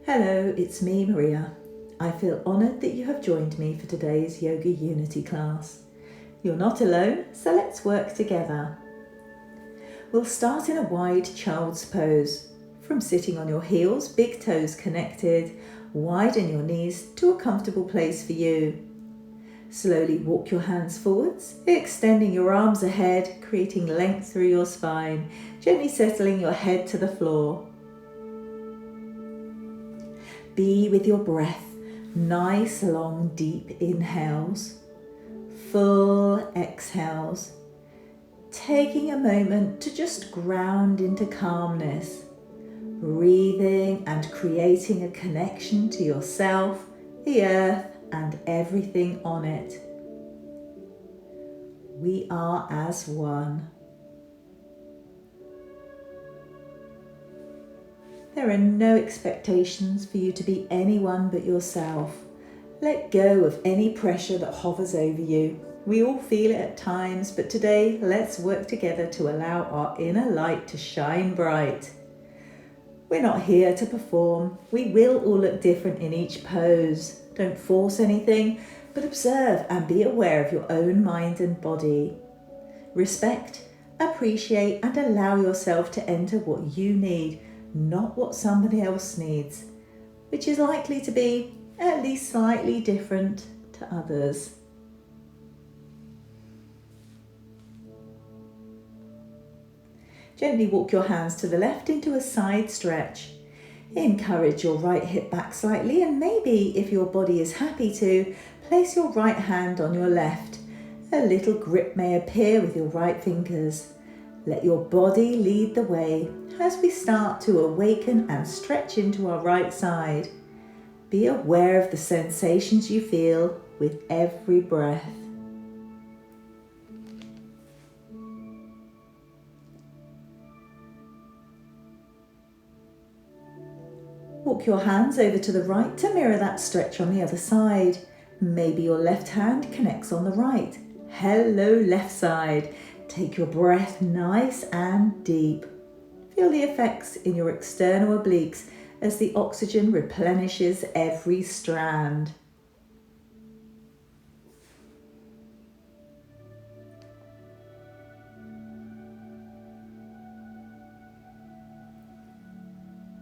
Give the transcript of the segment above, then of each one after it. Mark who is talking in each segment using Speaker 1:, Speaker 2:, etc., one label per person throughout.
Speaker 1: Hello, it's me, Maria. I feel honoured that you have joined me for today's Yoga Unity class. You're not alone, so let's work together. We'll start in a wide child's pose. From sitting on your heels, big toes connected, widen your knees to a comfortable place for you. Slowly walk your hands forwards, extending your arms ahead, creating length through your spine, gently settling your head to the floor. Be with your breath. Nice, long, deep inhales, full exhales. Taking a moment to just ground into calmness, breathing and creating a connection to yourself, the earth, and everything on it. We are as one. There are no expectations for you to be anyone but yourself. Let go of any pressure that hovers over you. We all feel it at times, but today let's work together to allow our inner light to shine bright. We're not here to perform. We will all look different in each pose. Don't force anything, but observe and be aware of your own mind and body. Respect, appreciate, and allow yourself to enter what you need, not what somebody else needs, which is likely to be at least slightly different to others. Gently walk your hands to the left into a side stretch. Encourage your right hip back slightly, and maybe, if your body is happy to, place your right hand on your left. A little grip may appear with your right fingers. Let your body lead the way as we start to awaken and stretch into our right side. Be aware of the sensations you feel with every breath. Walk your hands over to the right to mirror that stretch on the other side. Maybe your left hand connects on the right. Hello, left side. Take your breath nice and deep. Feel the effects in your external obliques as the oxygen replenishes every strand.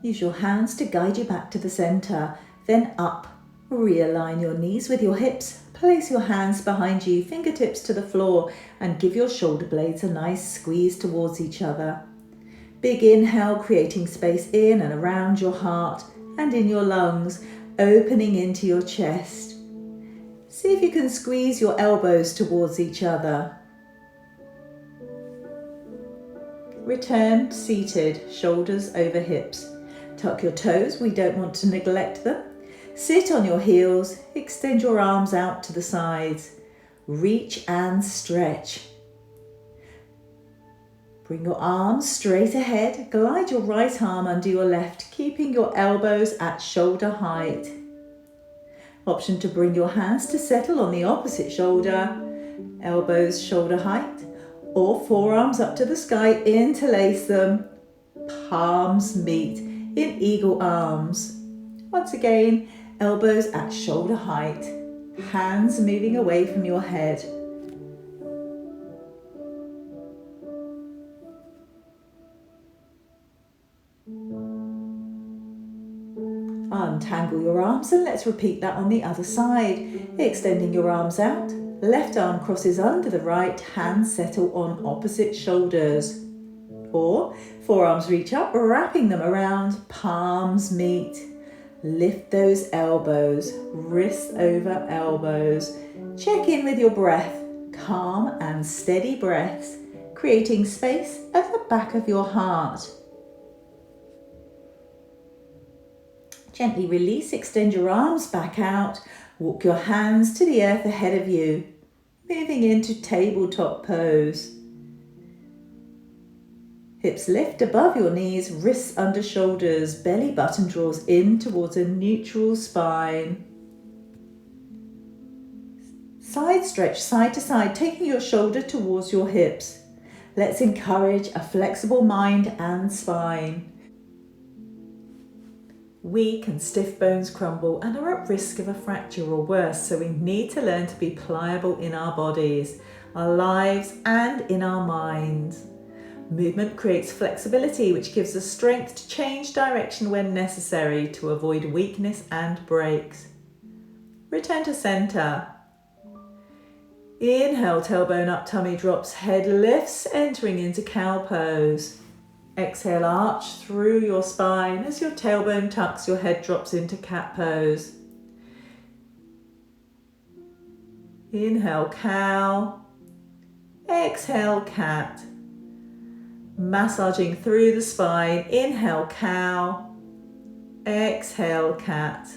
Speaker 1: Use your hands to guide you back to the center, then up. Realign your knees with your hips. Place your hands behind you, fingertips to the floor, and give your shoulder blades a nice squeeze towards each other. Big inhale, creating space in and around your heart and in your lungs, opening into your chest. See if you can squeeze your elbows towards each other. Return seated, shoulders over hips. Tuck your toes, we don't want to neglect them. Sit on your heels, extend your arms out to the sides. Reach and stretch. Bring your arms straight ahead, glide your right arm under your left, keeping your elbows at shoulder height. Option to bring your hands to settle on the opposite shoulder, elbows shoulder height, or forearms up to the sky, interlace them, palms meet in eagle arms. Once again, elbows at shoulder height, hands moving away from your head. Untangle your arms and let's repeat that on the other side. Extending your arms out, left arm crosses under the right, hands settle on opposite shoulders. Or forearms reach up, wrapping them around, palms meet. Lift those elbows, wrists over elbows. Check in with your breath, calm and steady breaths, creating space at the back of your heart. Gently release, extend your arms back out, walk your hands to the earth ahead of you, moving into tabletop pose. Hips lift above your knees, wrists under shoulders, belly button draws in towards a neutral spine. Side stretch side to side, taking your shoulder towards your hips. Let's encourage a flexible mind and spine. Weak and stiff bones crumble and are at risk of a fracture or worse, so we need to learn to be pliable in our bodies, our lives, and in our minds. Movement creates flexibility, which gives us strength to change direction when necessary to avoid weakness and breaks. Return to center. Inhale, tailbone up, tummy drops, head lifts, entering into cow pose. Exhale, arch through your spine. As your tailbone tucks, your head drops into cat pose. Inhale, cow. Exhale, cat. Massaging through the spine. Inhale, cow. Exhale, cat.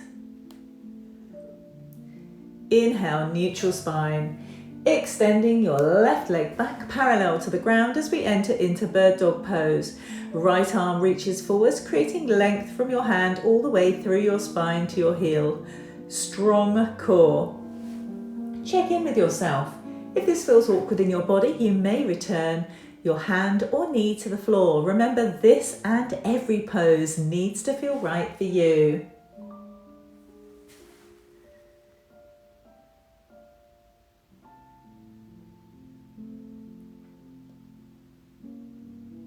Speaker 1: Inhale, neutral spine. Extending your left leg back parallel to the ground as we enter into bird dog pose. Right arm reaches forwards, creating length from your hand all the way through your spine to your heel. Strong core. Check in with yourself. If this feels awkward in your body, you may return your hand or knee to the floor. Remember, this and every pose needs to feel right for you.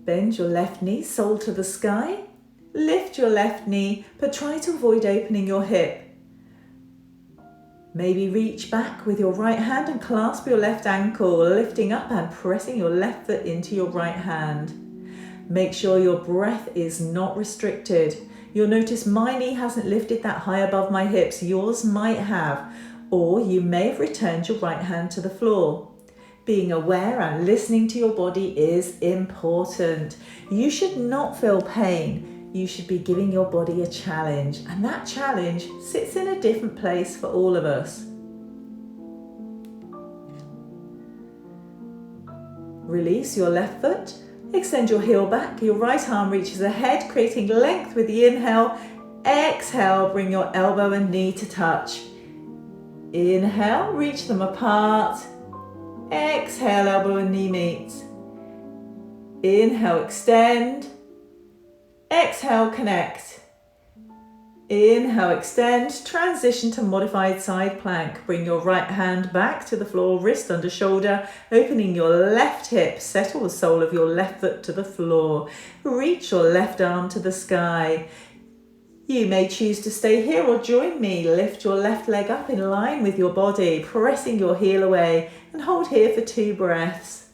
Speaker 1: Bend your left knee, sole to the sky. Lift your left knee, but try to avoid opening your hip. Maybe reach back with your right hand and clasp your left ankle, lifting up and pressing your left foot into your right hand. Make sure your breath is not restricted. You'll notice my knee hasn't lifted that high above my hips. Yours might have, or you may have returned your right hand to the floor. Being aware and listening to your body is important. You should not feel pain. You should be giving your body a challenge, and that challenge sits in a different place for all of us. Release your left foot, extend your heel back, your right arm reaches ahead, creating length with the inhale. Exhale, bring your elbow and knee to touch. Inhale, reach them apart. Exhale, elbow and knee meet. Inhale, extend. Exhale, connect. Inhale, extend. Transition to modified side plank. Bring your right hand back to the floor, wrist under shoulder, opening your left hip. Settle the sole of your left foot to the floor. Reach your left arm to the sky. You may choose to stay here or join me. Lift your left leg up in line with your body, pressing your heel away, and hold here for 2 breaths.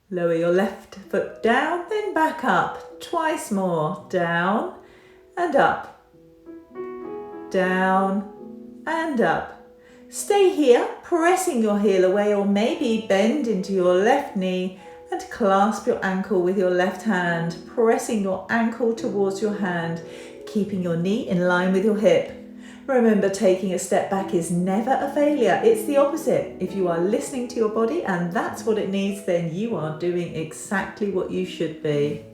Speaker 1: Lower your left foot down, then back up. Twice more. Down and up. Down and up. Stay here, pressing your heel away, or maybe bend into your left knee and clasp your ankle with your left hand, pressing your ankle towards your hand, keeping your knee in line with your hip. Remember, taking a step back is never a failure. It's the opposite. If you are listening to your body and that's what it needs, then you are doing exactly what you should be.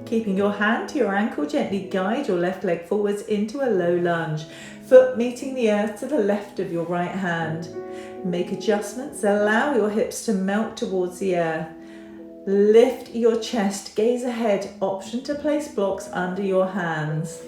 Speaker 1: Keeping your hand to your ankle, gently guide your left leg forwards into a low lunge. Foot meeting the earth to the left of your right hand. Make adjustments, allow your hips to melt towards the earth. Lift your chest, gaze ahead, option to place blocks under your hands.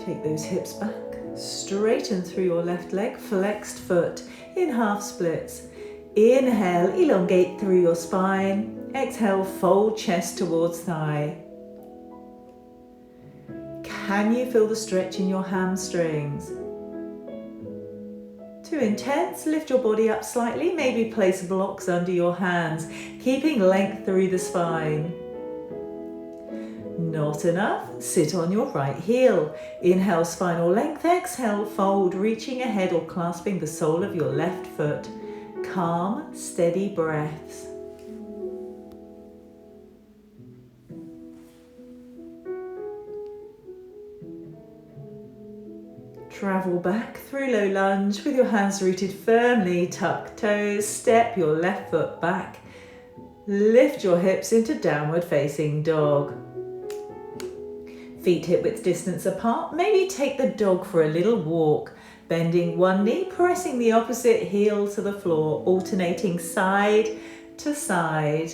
Speaker 1: Take those hips back, straighten through your left leg, flexed foot in half splits. Inhale, elongate through your spine. Exhale, fold chest towards thigh. Can you feel the stretch in your hamstrings? Too intense? Lift your body up slightly, maybe place blocks under your hands, keeping length through the spine. Not enough? Sit on your right heel. Inhale, spinal length. Exhale, fold, reaching ahead or clasping the sole of your left foot. Calm, steady breaths. Travel back through low lunge with your hands rooted firmly, tuck toes, step your left foot back. Lift your hips into downward facing dog. Feet hip width distance apart. Maybe take the dog for a little walk. Bending one knee, pressing the opposite heel to the floor, alternating side to side.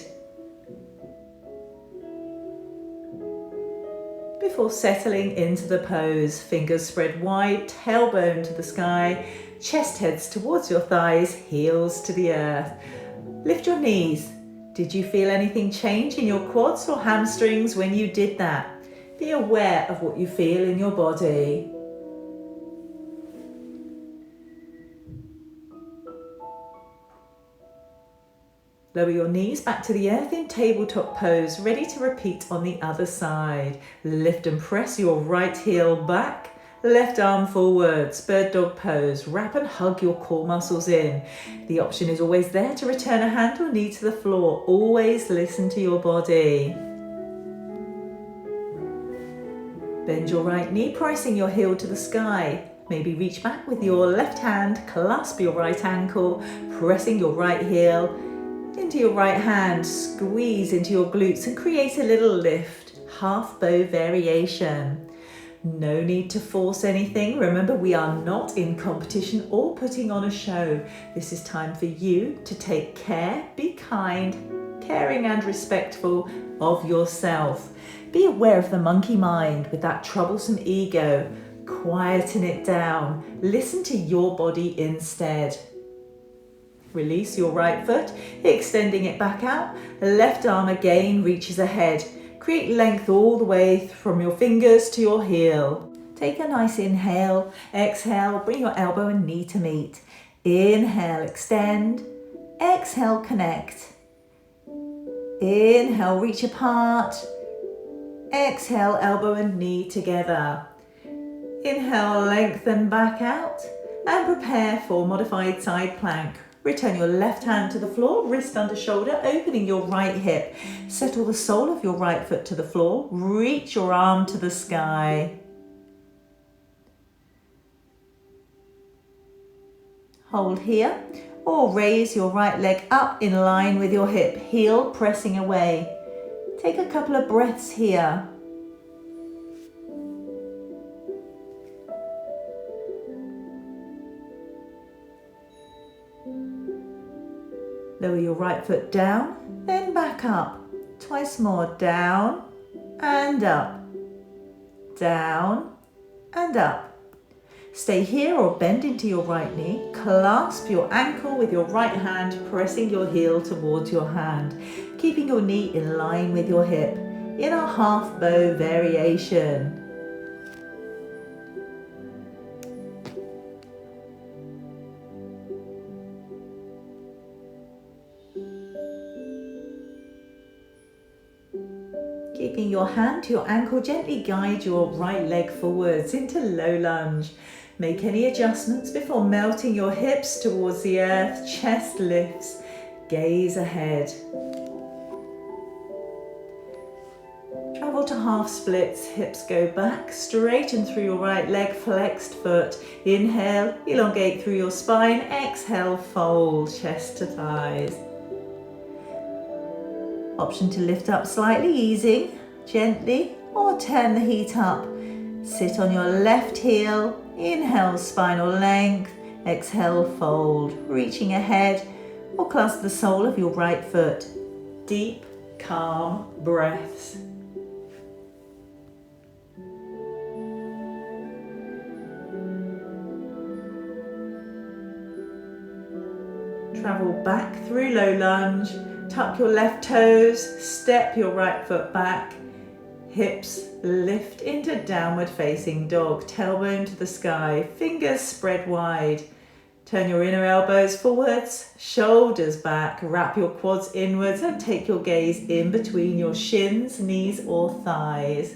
Speaker 1: Before settling into the pose, fingers spread wide, tailbone to the sky, chest heads towards your thighs, heels to the earth. Lift your knees. Did you feel anything change in your quads or hamstrings when you did that? Be aware of what you feel in your body. Lower your knees back to the earth in tabletop pose, ready to repeat on the other side. Lift and press your right heel back, left arm forwards, bird dog pose. Wrap and hug your core muscles in. The option is always there to return a hand or knee to the floor. Always listen to your body. Bend your right knee, pressing your heel to the sky. Maybe reach back with your left hand, clasp your right ankle, pressing your right heel into your right hand, squeeze into your glutes and create a little lift, half bow variation. No need to force anything. Remember, we are not in competition or putting on a show. This is time for you to take care, be kind, caring and respectful of yourself. Be aware of the monkey mind with that troublesome ego. Quieten it down. Listen to your body instead. Release your right foot, extending it back out. Left arm again reaches ahead. Create length all the way from your fingers to your heel. Take a nice inhale. Exhale, bring your elbow and knee to meet. Inhale, extend. Exhale, connect. Inhale, reach apart. Exhale, elbow and knee together. Inhale, lengthen back out. And prepare for modified side plank. Return your left hand to the floor, wrist under shoulder, opening your right hip. Settle the sole of your right foot to the floor. Reach your arm to the sky. Hold here, or raise your right leg up in line with your hip, heel pressing away. Take a couple of breaths here. Lower your right foot down, then back up. Twice more, down and up. Down and up. Stay here or bend into your right knee. Clasp your ankle with your right hand, pressing your heel towards your hand. Keeping your knee in line with your hip in a half bow variation. Keeping your hand to your ankle, gently guide your right leg forwards into low lunge. Make any adjustments before melting your hips towards the earth, chest lifts, gaze ahead. Travel to half splits, hips go back, straighten through your right leg, flexed foot. Inhale, elongate through your spine, exhale, fold, chest to thighs. Option to lift up slightly, easing gently, or turn the heat up. Sit on your left heel, inhale spinal length, exhale fold, reaching ahead, or clasp the sole of your right foot. Deep, calm breaths. Travel back through low lunge. Tuck your left toes, step your right foot back, hips lift into downward facing dog, tailbone to the sky, fingers spread wide. Turn your inner elbows forwards, shoulders back, wrap your quads inwards and take your gaze in between your shins, knees or thighs.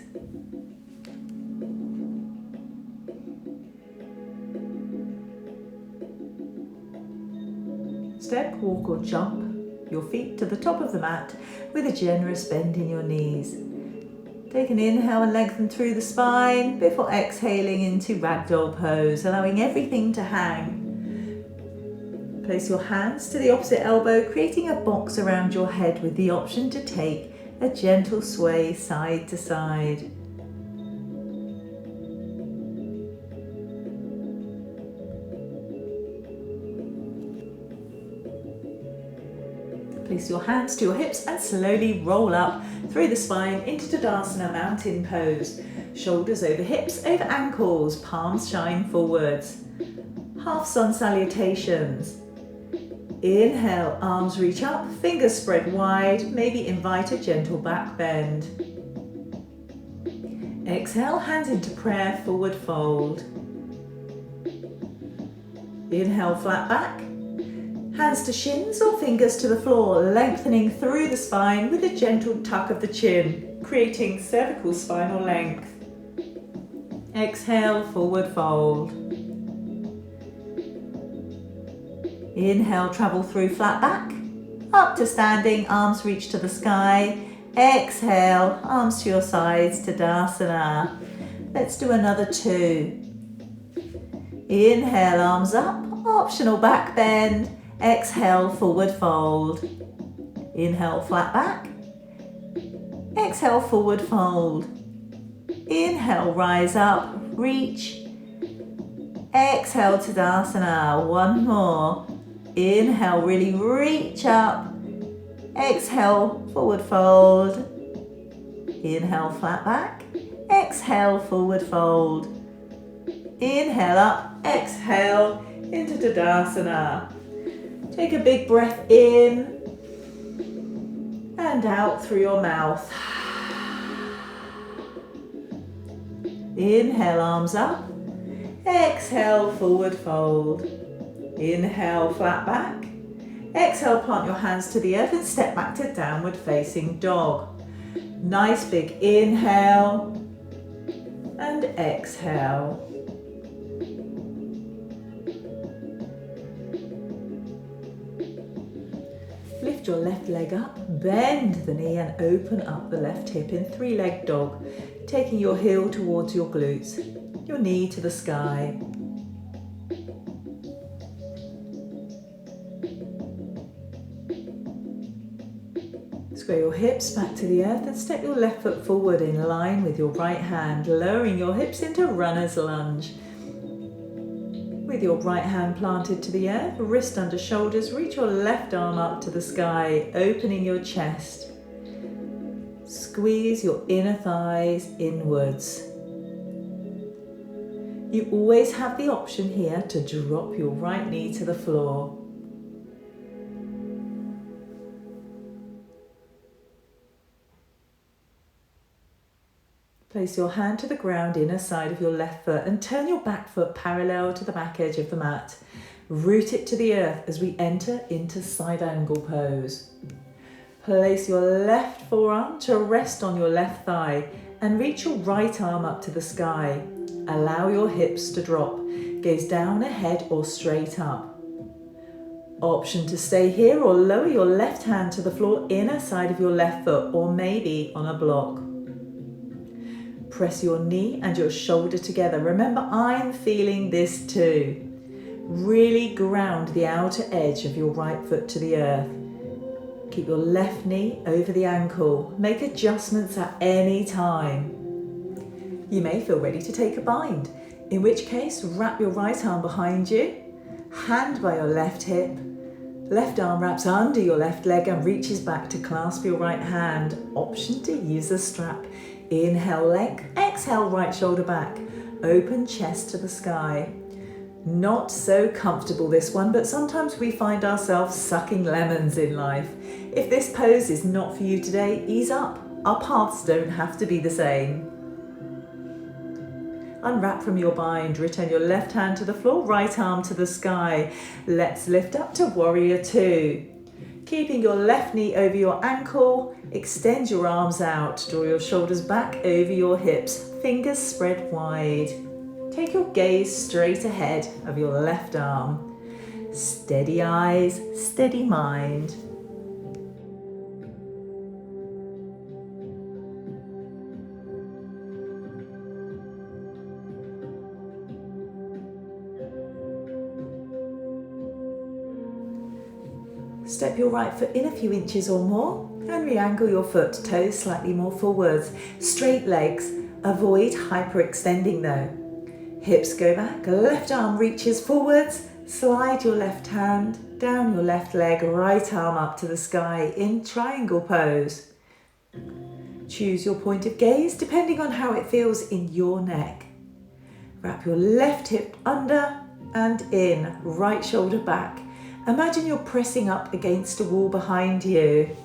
Speaker 1: Step, walk or jump your feet to the top of the mat with a generous bend in your knees. Take an inhale and lengthen through the spine before exhaling into ragdoll pose, allowing everything to hang. Place your hands to the opposite elbow, creating a box around your head with the option to take a gentle sway side to side. Place your hands to your hips and slowly roll up through the spine into Tadasana Mountain Pose. Shoulders over hips, over ankles, palms shine forwards. Half sun salutations. Inhale, arms reach up, fingers spread wide, maybe invite a gentle back bend. Exhale, hands into prayer, forward fold. Inhale, flat back. Hands to shins or fingers to the floor, lengthening through the spine with a gentle tuck of the chin, creating cervical spinal length. Exhale, forward fold. Inhale, travel through flat back, up to standing, arms reach to the sky. Exhale, arms to your sides, Tadasana. Let's do another 2. Inhale, arms up, optional back bend. Exhale, forward fold. Inhale, flat back. Exhale, forward fold. Inhale, rise up, reach. Exhale, Tadasana. One more. Inhale, really reach up. Exhale, forward fold. Inhale, flat back. Exhale, forward fold. Inhale up, exhale into Tadasana. Take a big breath in and out through your mouth. Inhale, arms up. Exhale, forward fold. Inhale, flat back. Exhale, plant your hands to the earth and step back to downward facing dog. Nice big inhale and exhale. Lift your left leg up, bend the knee and open up the left hip in 3-leg dog, taking your heel towards your glutes, your knee to the sky. Square your hips back to the earth and step your left foot forward in line with your right hand, lowering your hips into runner's lunge. With your right hand planted to the earth, wrist under shoulders, reach your left arm up to the sky, opening your chest. Squeeze your inner thighs inwards. You always have the option here to drop your right knee to the floor. Place your hand to the ground, inner side of your left foot, and turn your back foot parallel to the back edge of the mat. Root it to the earth as we enter into side angle pose. Place your left forearm to rest on your left thigh and reach your right arm up to the sky. Allow your hips to drop. Gaze down, ahead or straight up. Option to stay here or lower your left hand to the floor, inner side of your left foot, or maybe on a block. Press your knee and your shoulder together. Remember, I'm feeling this too. Really ground the outer edge of your right foot to the earth. Keep your left knee over the ankle. Make adjustments at any time. You may feel ready to take a bind, in which case wrap your right arm behind you, hand by your left hip, left arm wraps under your left leg and reaches back to clasp your right hand. Option to use a strap. Inhale, length, exhale, right shoulder back, open chest to the sky. Not so comfortable this one, but sometimes we find ourselves sucking lemons in life. If this pose is not for you today, ease up. Our paths don't have to be the same. Unwrap from your bind, return your left hand to the floor, right arm to the sky. Let's lift up to Warrior Two. Keeping your left knee over your ankle, extend your arms out, draw your shoulders back over your hips, fingers spread wide. Take your gaze straight ahead of your left arm. Steady eyes, steady mind. Step your right foot in a few inches or more and re-angle your foot, toes slightly more forwards. Straight legs, avoid hyperextending though. Hips go back, left arm reaches forwards, slide your left hand down your left leg, right arm up to the sky in triangle pose. Choose your point of gaze depending on how it feels in your neck. Wrap your left hip under and in, right shoulder back. Imagine you're pressing up against a wall behind you.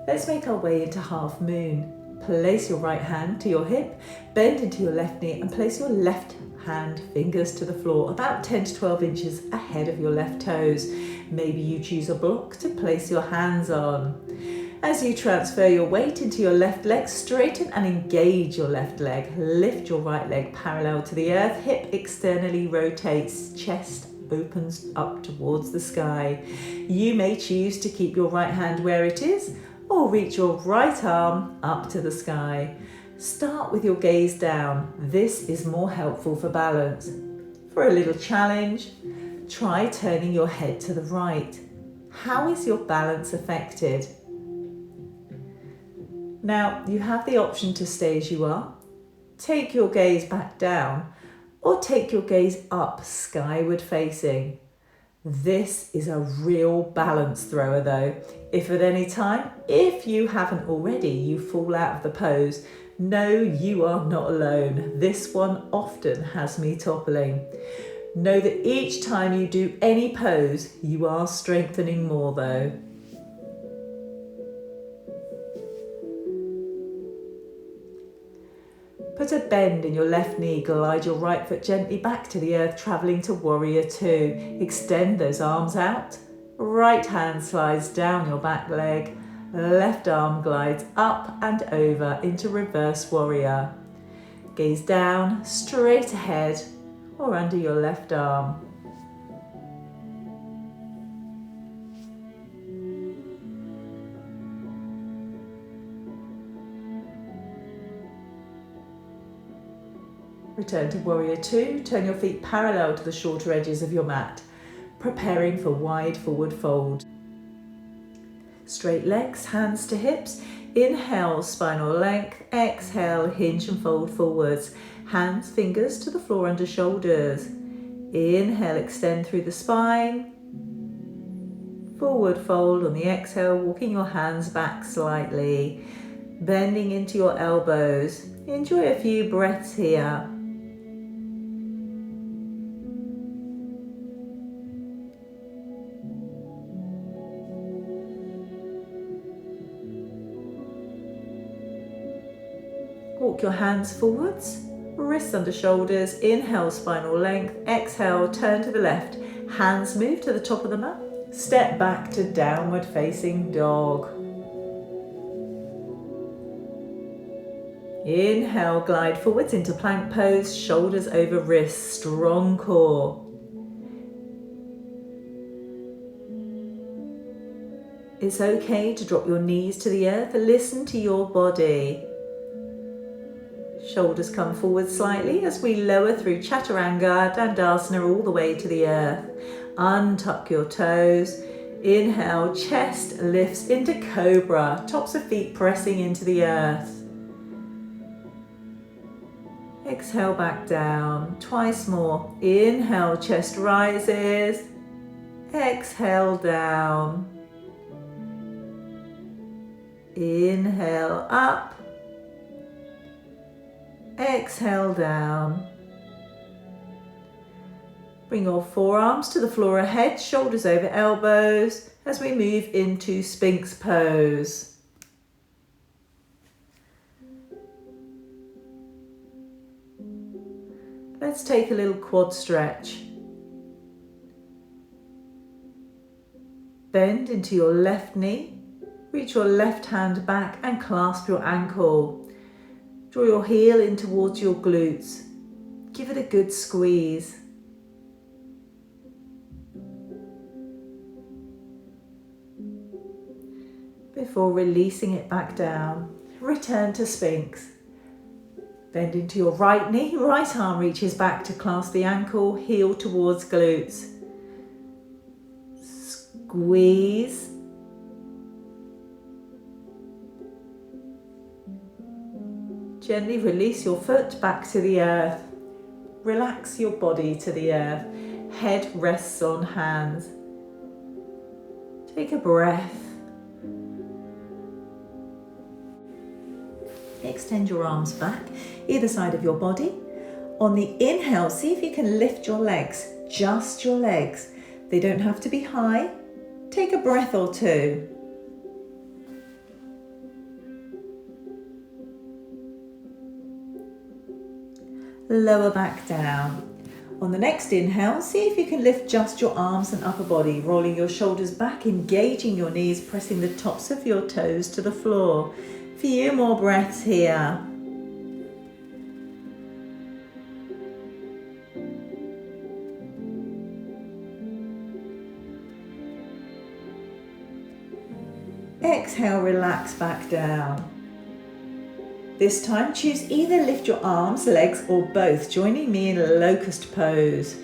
Speaker 1: Let's make our way into half moon. Place your right hand to your hip, bend into your left knee and place your left hand fingers to the floor about 10 to 12 inches ahead of your left toes. Maybe you choose a block to place your hands on. As you transfer your weight into your left leg, straighten and engage your left leg. Lift your right leg parallel to the earth, hip externally rotates, chest opens up towards the sky. You may choose to keep your right hand where it is or reach your right arm up to the sky. Start with your gaze down. This is more helpful for balance. For a little challenge, try turning your head to the right. How is your balance affected? Now, you have the option to stay as you are, take your gaze back down, or take your gaze up, skyward facing. This is a real balance thrower though. If at any time, if you haven't already, you fall out of the pose, know you are not alone. This one often has me toppling. Know that each time you do any pose, you are strengthening more though. Put a bend in your left knee, glide your right foot gently back to the earth, travelling to warrior two. Extend those arms out. Right hand slides down your back leg. Left arm glides up and over into reverse warrior. Gaze down, straight ahead or under your left arm. Return to warrior two, turn your feet parallel to the shorter edges of your mat, preparing for wide forward fold. Straight legs, hands to hips, inhale spinal length, exhale hinge and fold forwards, hands, fingers to the floor under shoulders. Inhale, extend through the spine, forward fold on the exhale, walking your hands back slightly, bending into your elbows. Enjoy a few breaths here. Walk your hands forwards, wrists under shoulders, inhale spinal length, exhale turn to the left, hands move to the top of the mat, step back to downward facing dog. Inhale, glide forwards into plank pose, shoulders over wrists, strong core. It's okay to drop your knees to the earth, listen to your body. Shoulders come forward slightly as we lower through Chaturanga, Dandasana all the way to the earth. Untuck your toes. Inhale, chest lifts into Cobra, tops of feet pressing into the earth. Exhale back down, twice more. Inhale, chest rises. Exhale down. Inhale up. Exhale down. Bring your forearms to the floor ahead, shoulders over elbows as we move into Sphinx pose. Let's take a little quad stretch. Bend into your left knee, reach your left hand back and clasp your ankle. Draw your heel in towards your glutes. Give it a good squeeze. Before releasing it back down, return to Sphinx. Bend into your right knee, right arm reaches back to clasp the ankle, heel towards glutes. Squeeze. Gently release your foot back to the earth. Relax your body to the earth. Head rests on hands. Take a breath. Extend your arms back, either side of your body. On the inhale, see if you can lift your legs, just your legs. They don't have to be high. Take a breath or two. Lower back down. On the next inhale, see if you can lift just your arms and upper body, rolling your shoulders back, engaging your knees, pressing the tops of your toes to the floor. Few more breaths here. Exhale, relax back down. This time, choose either lift your arms, legs, or both, joining me in locust pose.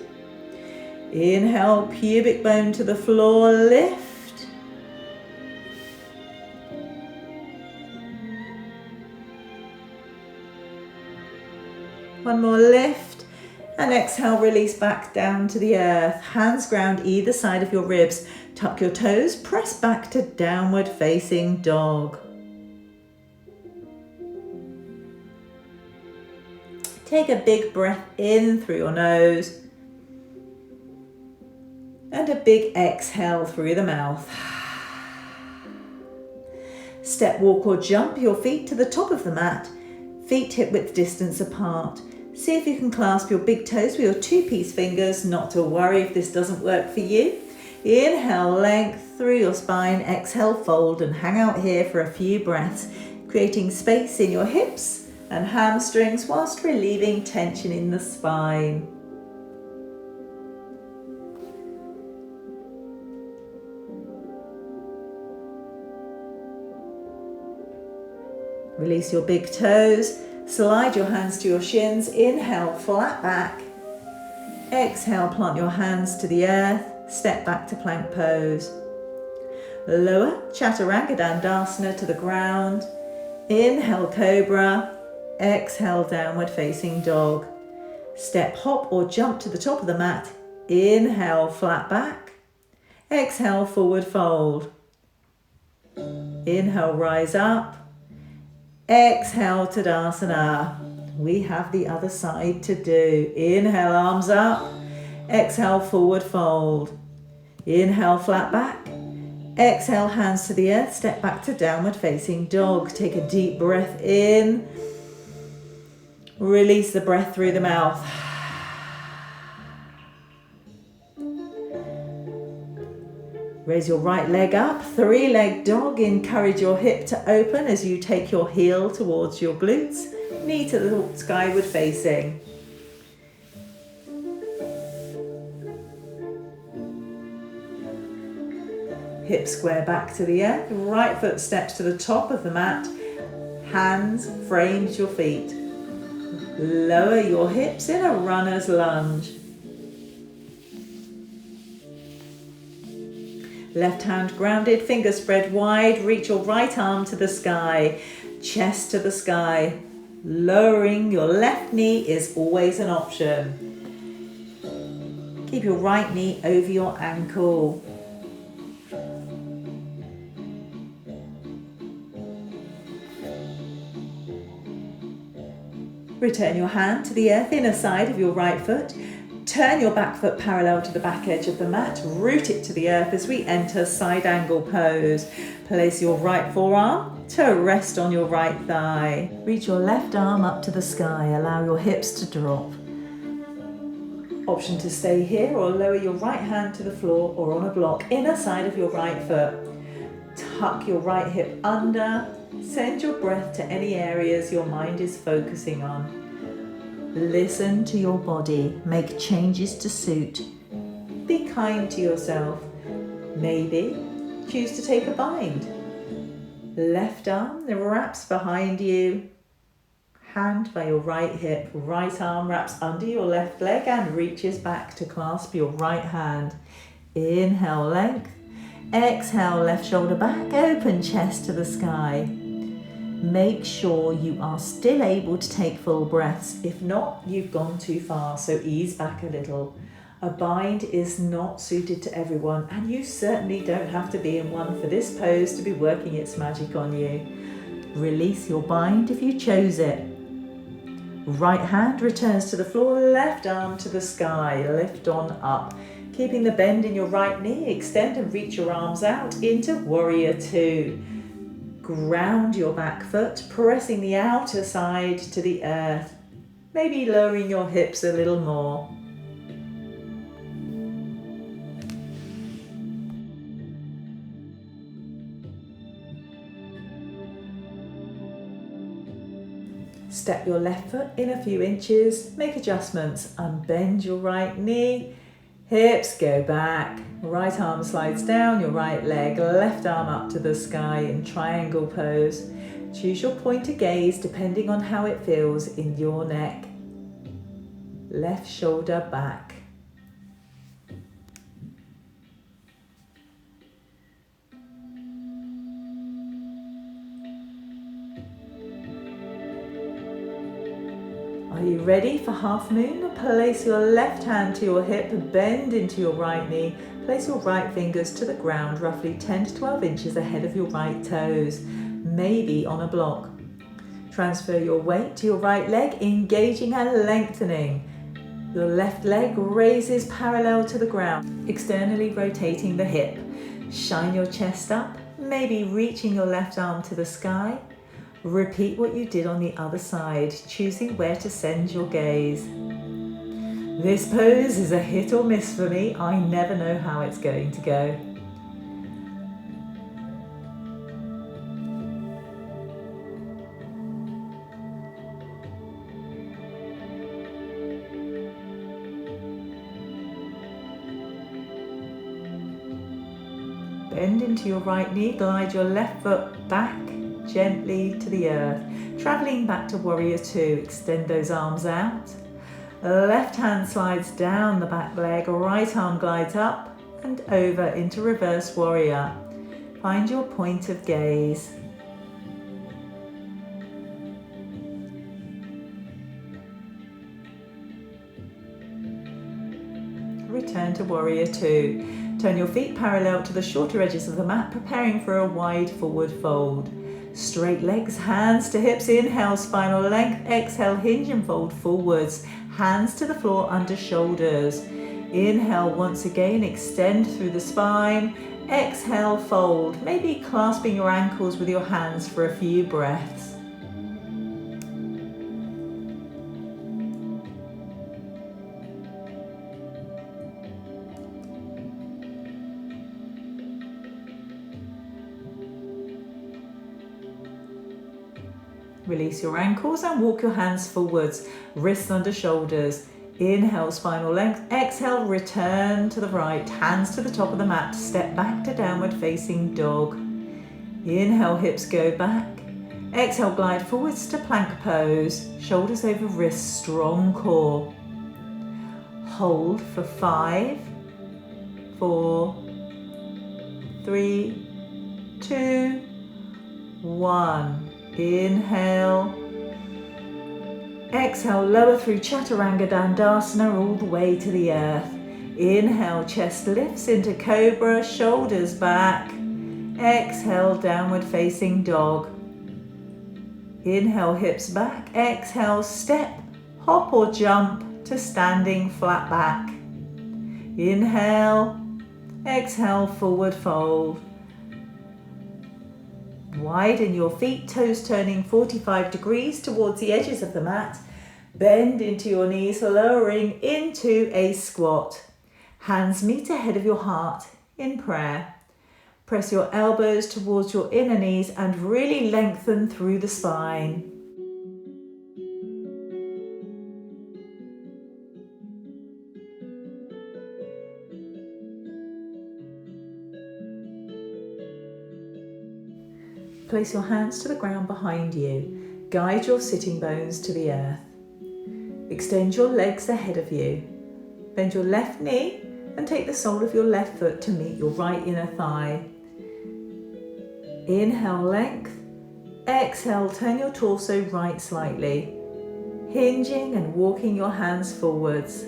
Speaker 1: Inhale, pubic bone to the floor, lift. One more lift, and exhale, release back down to the earth. Hands ground either side of your ribs. Tuck your toes, press back to downward facing dog. Take a big breath in through your nose and a big exhale through the mouth. Step, walk or jump your feet to the top of the mat, feet hip width distance apart. See if you can clasp your big toes with your two-piece fingers, not to worry if this doesn't work for you. Inhale, length through your spine, exhale, fold and hang out here for a few breaths, creating space in your hips and hamstrings whilst relieving tension in the spine. Release your big toes, slide your hands to your shins, inhale, flat back. Exhale, plant your hands to the earth, step back to plank pose. Lower Chaturanga Dandasana to the ground. Inhale, cobra. Exhale, downward facing dog. Step, hop or jump to the top of the mat. Inhale, flat back. Exhale, forward fold. Inhale, rise up. Exhale, Tadasana. We have the other side to do. Inhale, arms up. Exhale, forward fold. Inhale, flat back. Exhale, hands to the earth. Step back to downward facing dog. Take a deep breath in. Release the breath through the mouth. Raise your right leg up, three-leg dog. Encourage your hip to open as you take your heel towards your glutes. Knee to the skyward facing. Hip square back to the earth. Right foot steps to the top of the mat. Hands frames your feet. Lower your hips in a runner's lunge. Left hand grounded, fingers spread wide, reach your right arm to the sky, chest to the sky. Lowering your left knee is always an option. Keep your right knee over your ankle. Return your hand to the earth, inner side of your right foot. Turn your back foot parallel to the back edge of the mat. Root it to the earth as we enter side angle pose. Place your right forearm to rest on your right thigh. Reach your left arm up to the sky. Allow your hips to drop. Option to stay here or lower your right hand to the floor or on a block. Inner side of your right foot. Tuck your right hip under. Send your breath to any areas your mind is focusing on. Listen to your body. Make changes to suit. Be kind to yourself. Maybe choose to take a bind. Left arm wraps behind you, hand by your right hip, right arm wraps under your left leg and reaches back to clasp your right hand. Inhale, length. Exhale, left shoulder back, open chest to the sky. Make sure you are still able to take full breaths. If not, you've gone too far, so ease back a little. A bind is not suited to everyone, and you certainly don't have to be in one for this pose to be working its magic on you. Release your bind if you chose it. Right hand returns to the floor, left arm to the sky, lift on up. Keeping the bend in your right knee, extend and reach your arms out into Warrior Two. Ground your back foot, pressing the outer side to the earth. Maybe lowering your hips a little more. Step your left foot in a few inches, make adjustments, unbend your right knee, hips go back, right arm slides down your right leg, left arm up to the sky in triangle pose. Choose your point of gaze depending on how it feels in your neck. Left shoulder back. Are you ready for half moon? Place your left hand to your hip, bend into your right knee. Place your right fingers to the ground, roughly 10 to 12 inches ahead of your right toes, maybe on a block. Transfer your weight to your right leg, engaging and lengthening. Your left leg raises parallel to the ground, externally rotating the hip. Shine your chest up, maybe reaching your left arm to the sky. Repeat what you did on the other side, choosing where to send your gaze. This pose is a hit or miss for me. I never know how it's going to go. Bend into your right knee, glide your left foot back gently to the earth. Traveling back to Warrior Two, extend those arms out. Left hand slides down the back leg, right arm glides up and over into Reverse Warrior. Find your point of gaze. Return to Warrior Two. Turn your feet parallel to the shorter edges of the mat, preparing for a wide forward fold. Straight legs, hands to hips, inhale, spinal length, exhale, hinge and fold forwards, hands to the floor under shoulders. Inhale once again, extend through the spine, exhale, fold, maybe clasping your ankles with your hands for a few breaths. Release your ankles and walk your hands forwards, wrists under shoulders. Inhale, spinal length. Exhale, return to the right, hands to the top of the mat. Step back to downward facing dog. Inhale, hips go back. Exhale, glide forwards to plank pose. Shoulders over wrists, strong core. Hold for 5, 4, 3, 2, 1. Inhale. Exhale, lower through Chaturanga Dandasana all the way to the earth. Inhale, chest lifts into Cobra, shoulders back. Exhale, downward facing dog. Inhale, hips back. Exhale, step, hop or jump to standing flat back. Inhale. Exhale, forward fold. Widen your feet, toes turning 45 degrees towards the edges of the mat. Bend into your knees, lowering into a squat. Hands meet ahead of your heart in prayer. Press your elbows towards your inner knees and really lengthen through the spine. Place your hands to the ground behind you. Guide your sitting bones to the earth. Extend your legs ahead of you. Bend your left knee and take the sole of your left foot to meet your right inner thigh. Inhale, length. Exhale, turn your torso right slightly. Hinging and walking your hands forwards.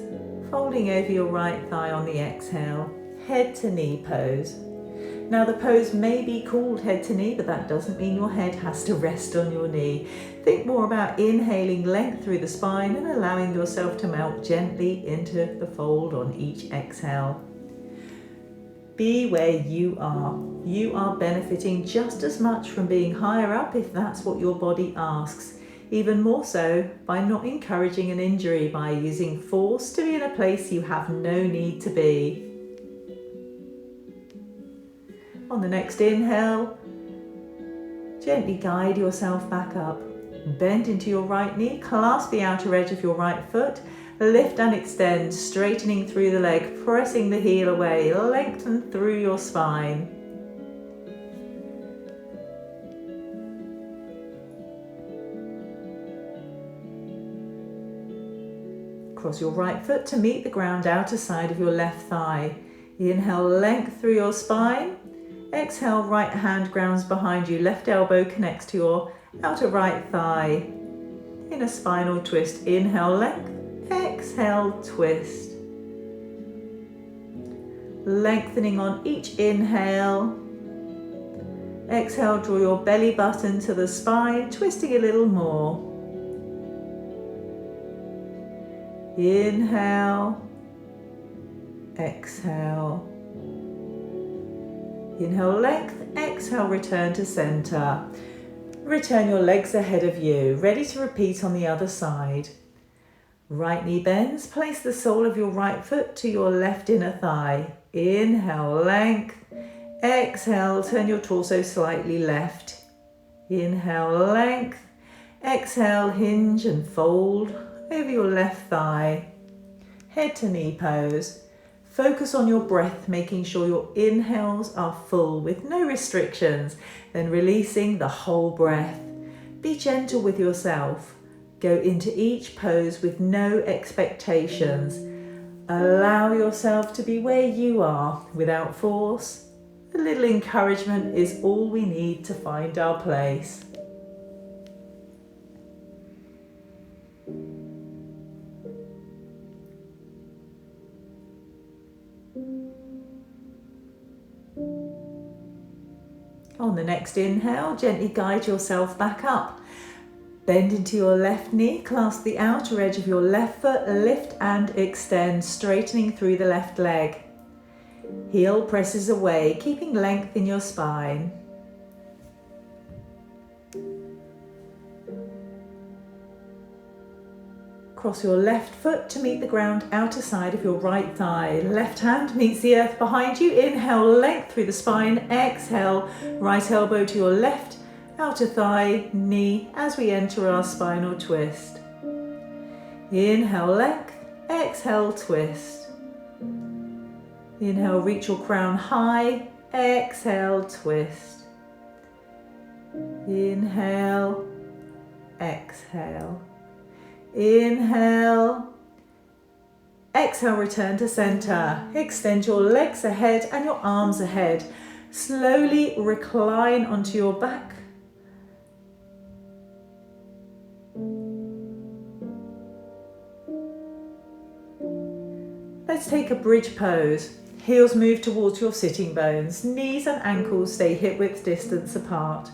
Speaker 1: Folding over your right thigh on the exhale. Head to knee pose. Now the pose may be called head to knee, but that doesn't mean your head has to rest on your knee. Think more about inhaling length through the spine and allowing yourself to melt gently into the fold on each exhale. Be where you are. You are benefiting just as much from being higher up if that's what your body asks. Even more so by not encouraging an injury by using force to be in a place you have no need to be. On the next inhale, gently guide yourself back up. Bend into your right knee, clasp the outer edge of your right foot, lift and extend, straightening through the leg, pressing the heel away, lengthen through your spine. Cross your right foot to meet the ground, outer side of your left thigh. Inhale, length through your spine. Exhale, right hand grounds behind you, left elbow connects to your outer right thigh. In a spinal twist, inhale, length. Exhale, twist. Lengthening on each inhale. Exhale, draw your belly button to the spine, twisting a little more. Inhale. Exhale. Inhale, length. Exhale, return to center. Return your legs ahead of you, ready to repeat on the other side. Right knee bends, place the sole of your right foot to your left inner thigh. Inhale, length. Exhale, turn your torso slightly left. Inhale, length. Exhale, hinge and fold over your left thigh. Head to knee pose. Focus on your breath, making sure your inhales are full with no restrictions, then releasing the whole breath. Be gentle with yourself. Go into each pose with no expectations. Allow yourself to be where you are without force. A little encouragement is all we need to find our place. On the next inhale, gently guide yourself back up. Bend into your left knee, clasp the outer edge of your left foot, lift and extend, straightening through the left leg. Heel presses away, keeping length in your spine. Cross your left foot to meet the ground, outer side of your right thigh. Left hand meets the earth behind you. Inhale, length through the spine. Exhale, right elbow to your left, outer thigh, knee, as we enter our spinal twist. Inhale, length. Exhale, twist. Inhale, reach your crown high. Exhale, twist. Inhale, exhale. Inhale. Exhale, return to center. Extend your legs ahead and your arms ahead. Slowly recline onto your back. Let's take a bridge pose. Heels move towards your sitting bones. Knees and ankles stay hip width distance apart.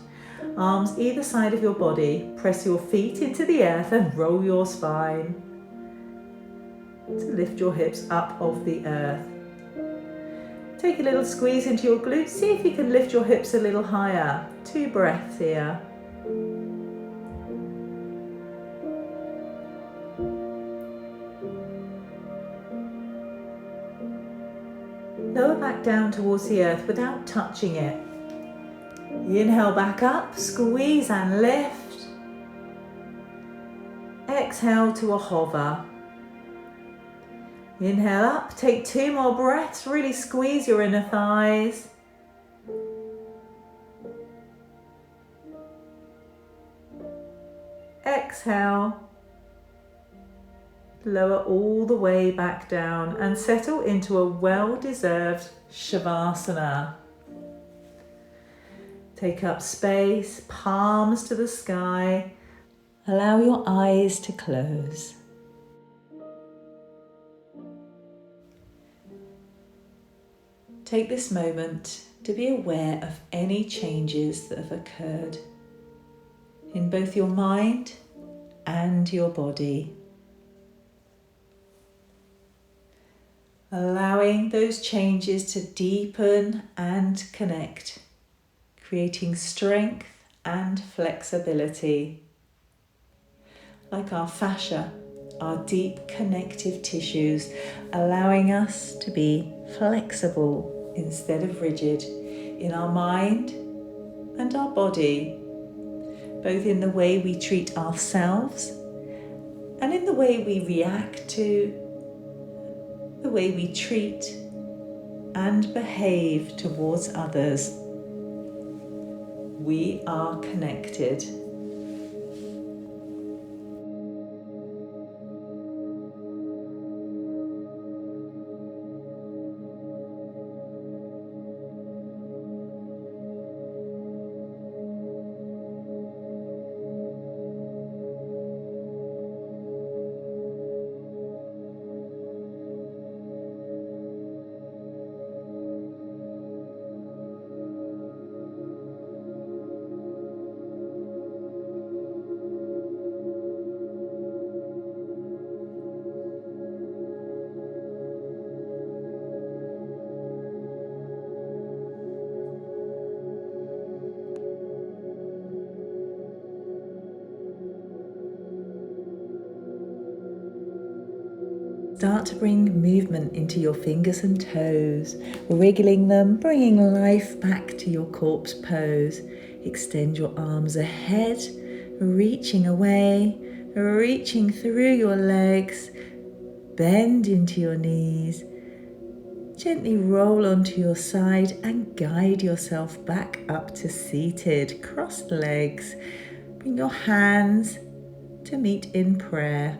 Speaker 1: Arms either side of your body. Press your feet into the earth and roll your spine to lift your hips up off the earth. Take a little squeeze into your glutes. See if you can lift your hips a little higher. 2 breaths here. Lower back down towards the earth without touching it. Inhale back up, squeeze and lift. Exhale to a hover. Inhale up, take 2 more breaths, really squeeze your inner thighs. Exhale. Lower all the way back down and settle into a well-deserved Shavasana. Take up space, palms to the sky. Allow your eyes to close. Take this moment to be aware of any changes that have occurred in both your mind and your body. Allowing those changes to deepen and connect, creating strength and flexibility. Like our fascia, our deep connective tissues, allowing us to be flexible instead of rigid in our mind and our body, both in the way we treat ourselves and in the way we react to, the way we treat and behave towards others. We are connected. Start to bring movement into your fingers and toes, wriggling them, bringing life back to your corpse pose. Extend your arms ahead, reaching away, reaching through your legs. Bend into your knees. Gently roll onto your side and guide yourself back up to seated, crossed legs. Bring your hands to meet in prayer.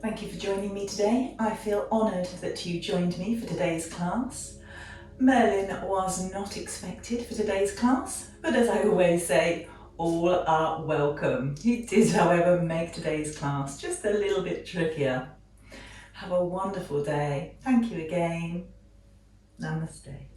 Speaker 1: Thank you for joining me today. I feel honoured that you joined me for today's class. Merlin was not expected for today's class, but as I always say, all are welcome. He did, however, make today's class just a little bit trickier. Have a wonderful day. Thank you again. Namaste.